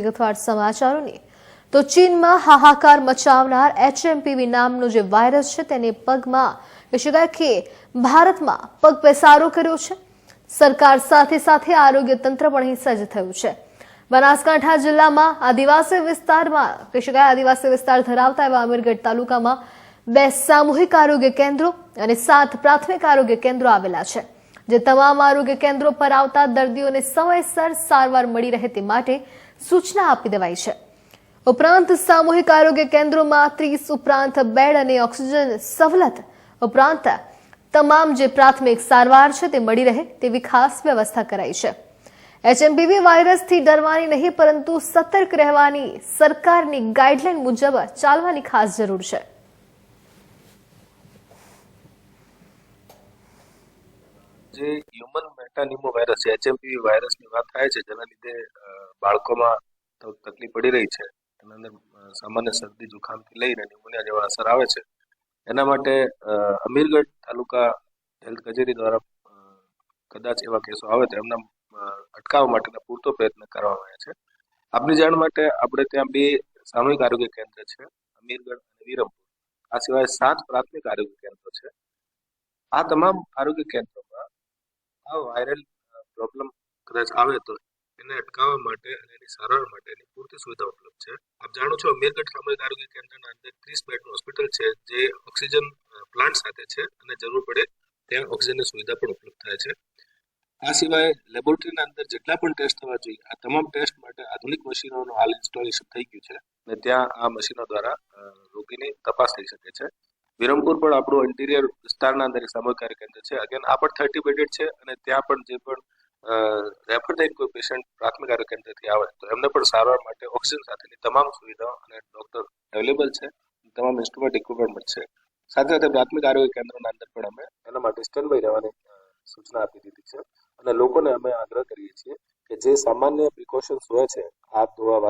વિગતવાર સમાચારોની તો ચીનમાં હાહાકાર મચાવનાર HMPV નામનો જે વાયરસ છે તેને પગમાં કહી શકાય કે ભારતમાં પગ પેસારો કર્યો છે। સરકાર સાથે સાથે આરોગ્ય તંત્ર પણ અહીં સજ્જ થયું છે। બનાસકાંઠા જિલ્લામાં આદિવાસી વિસ્તારમાં કહી શકાય આદિવાસી વિસ્તાર ધરાવતા એવા અમીરગઢ તાલુકામાં 2 સામૂહિક આરોગ્ય કેન્દ્રો અને 7 પ્રાથમિક આરોગ્ય કેન્દ્રો આવેલા છે, જે તમામ આરોગ્ય કેન્દ્રો પર આવતા દર્દીઓને સમયસર સારવાર મળી રહે તે માટે સૂચના આપી દેવાઈ છે। ઉપરાંત સામૂહિક આરોગ્ય કેન્દ્રોમાં 30 ઉપરાંત બેડ અને ઓક્સિજન સવલત ઉપરાંત તમામ જે પ્રાથમિક સારવાર છે તે મળી રહે તેવી ખાસ વ્યવસ્થા કરાઈ છે। HMPV વાયરસથી ડરવાની નહીં પરંતુ સતર્ક રહેવાની સરકારની ગાઈડલાઈન મુજબ ચાલવાની ખાસ જરૂર છે। જે હ્યુમન મેટાનિમો વાયરસ છે HMPV વાયરસની વાત થાય છે, જેના લીધે બાળકોમાં તકલીફ પડી રહી છે, એના અંદર સામાન્ય શરદી જુખામથી લઈને ન્યુમોનિયા જેવા અસર આવે છે। એના માટે અમીરગઢ તાલુકા હેલ્થ કચેરી દ્વારા કદાચ એવા કેસો આવે તો એમના અટકાવવા માટેના પૂરતો પ્રયત્ન કરવામાં આવ્યા છે। આપની જાણ માટે આપણે ત્યાં 2 સામૂહિક આરોગ્ય કેન્દ્ર છે, અમીરગઢ અને વિરમપુર। આ સિવાય 7 પ્રાથમિક આરોગ્ય કેન્દ્રો છે। આ તમામ આરોગ્ય કેન્દ્રોમાં આ વાયરલ પ્રોબ્લેમ કદાચ આવે તો એને અટકાવવા માટે અને એની સારવાર માટેની પૂરતી સુવિધા ઉપલબ્ધ છે। આપ જાણો છો અમીરગઢ સામૂહિક આરોગ્ય કેન્દ્રના અંદર 30 બેડનું હોસ્પિટલ છે, જે ઓક્સિજન પ્લાન્ટ સાથે છે અને જરૂર પડે ત્યાં ઓક્સિજનની સુવિધા પણ ઉપલબ્ધ થાય છે। આ સિવાય લેબોરેટરીના અંદર જેટલા પણ ટેસ્ટ થવા જોઈએ આ તમામ ટેસ્ટ માટે આધુનિક મશીનોનું હાલ ઇન્સ્ટોલેશન થઈ ગયું છે અને ત્યાં આ મશીનો દ્વારા રોગીની તપાસ થઈ શકે છે। વિરમપુર પણ આપણું ઇન્ટિરિયર વિસ્તારના અંદર એક સામૂહિક આરોગ્ય કેન્દ્ર છે। અગેન આ પણ 30 બેડેડ છે અને ત્યાં પણ જે પણ રેફર થઈને કોઈ પેશન્ટ પ્રાથમિક આરોગ્ય કેન્દ્રથી આવે તો એમને પણ સારવાર માટે ઓક્સિજન સાથેની તમામ સુવિધાઓ અને ડોક્ટર અવેલેબલ છે, તમામ ઇન્સ્ટ્રુમેન્ટ ઇક્વિપમેન્ટ છે। સાથે સાથે પ્રાથમિક આરોગ્ય કેન્દ્રના અંદર પણ અમે એના માટે સ્ટેન્ડ બાય રહેવાની સૂચના આપી દીધી છે અને લોકોને અમે આગ્રહ કરીએ છીએ કે જે સામાન્ય પ્રિકોશન્સ હોય છે, હાથ ધોવા